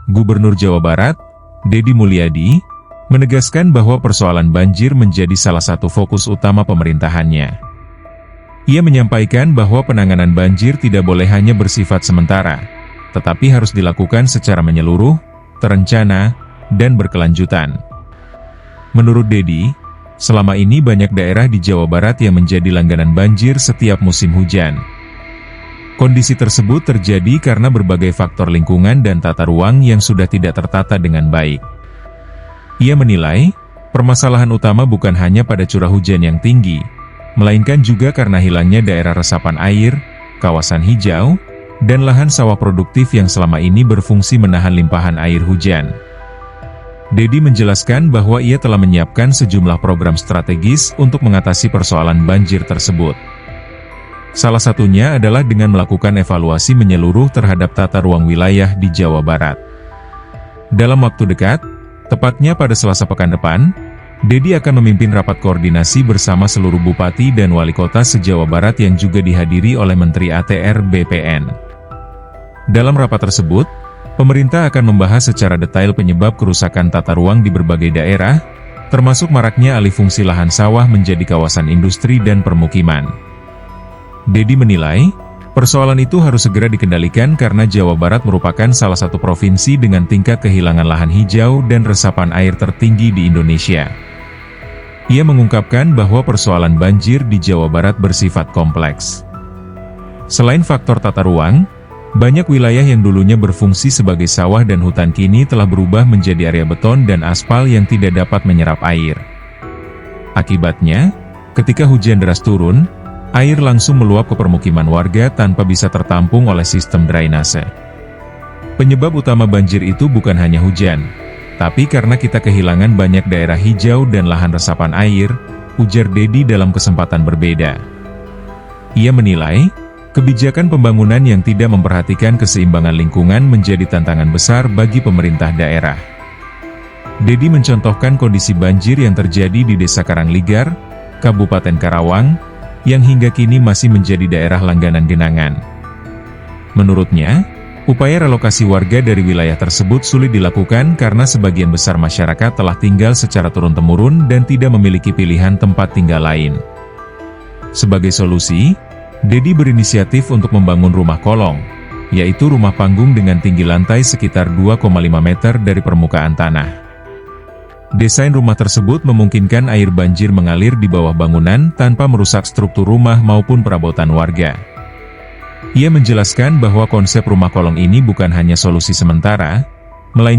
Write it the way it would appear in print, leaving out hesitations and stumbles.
Gubernur Jawa Barat, Deddy Mulyadi, menegaskan bahwa persoalan banjir menjadi salah satu fokus utama pemerintahannya. Ia menyampaikan bahwa penanganan banjir tidak boleh hanya bersifat sementara, tetapi harus dilakukan secara menyeluruh, terencana, dan berkelanjutan. Menurut Deddy, selama ini banyak daerah di Jawa Barat yang menjadi langganan banjir setiap musim hujan. Kondisi tersebut terjadi karena berbagai faktor lingkungan dan tata ruang yang sudah tidak tertata dengan baik. Ia menilai, permasalahan utama bukan hanya pada curah hujan yang tinggi, melainkan juga karena hilangnya daerah resapan air, kawasan hijau, dan lahan sawah produktif yang selama ini berfungsi menahan limpahan air hujan. Deddy menjelaskan bahwa ia telah menyiapkan sejumlah program strategis untuk mengatasi persoalan banjir tersebut. Salah satunya adalah dengan melakukan evaluasi menyeluruh terhadap tata ruang wilayah di Jawa Barat. Dalam waktu dekat, tepatnya pada Selasa pekan depan, Deddy akan memimpin rapat koordinasi bersama seluruh bupati dan wali kota se-Jawa Barat yang juga dihadiri oleh Menteri ATR BPN. Dalam rapat tersebut, pemerintah akan membahas secara detail penyebab kerusakan tata ruang di berbagai daerah, termasuk maraknya alih fungsi lahan sawah menjadi kawasan industri dan permukiman. Deddy menilai, persoalan itu harus segera dikendalikan karena Jawa Barat merupakan salah satu provinsi dengan tingkat kehilangan lahan hijau dan resapan air tertinggi di Indonesia. Ia mengungkapkan bahwa persoalan banjir di Jawa Barat bersifat kompleks. Selain faktor tata ruang, banyak wilayah yang dulunya berfungsi sebagai sawah dan hutan kini telah berubah menjadi area beton dan aspal yang tidak dapat menyerap air. Akibatnya, ketika hujan deras turun, air langsung meluap ke permukiman warga tanpa bisa tertampung oleh sistem drainase. Penyebab utama banjir itu bukan hanya hujan, tapi karena kita kehilangan banyak daerah hijau dan lahan resapan air, ujar Deddy dalam kesempatan berbeda. Ia menilai, kebijakan pembangunan yang tidak memperhatikan keseimbangan lingkungan menjadi tantangan besar bagi pemerintah daerah. Deddy mencontohkan kondisi banjir yang terjadi di Desa Karangligar, Kabupaten Karawang, yang hingga kini masih menjadi daerah langganan genangan. Menurutnya, upaya relokasi warga dari wilayah tersebut sulit dilakukan karena sebagian besar masyarakat telah tinggal secara turun-temurun dan tidak memiliki pilihan tempat tinggal lain. Sebagai solusi, Deddy berinisiatif untuk membangun rumah kolong, yaitu rumah panggung dengan tinggi lantai sekitar 2,5 meter dari permukaan tanah. Desain rumah tersebut memungkinkan air banjir mengalir di bawah bangunan tanpa merusak struktur rumah maupun perabotan warga. Ia menjelaskan bahwa konsep rumah kolong ini bukan hanya solusi sementara, melainkan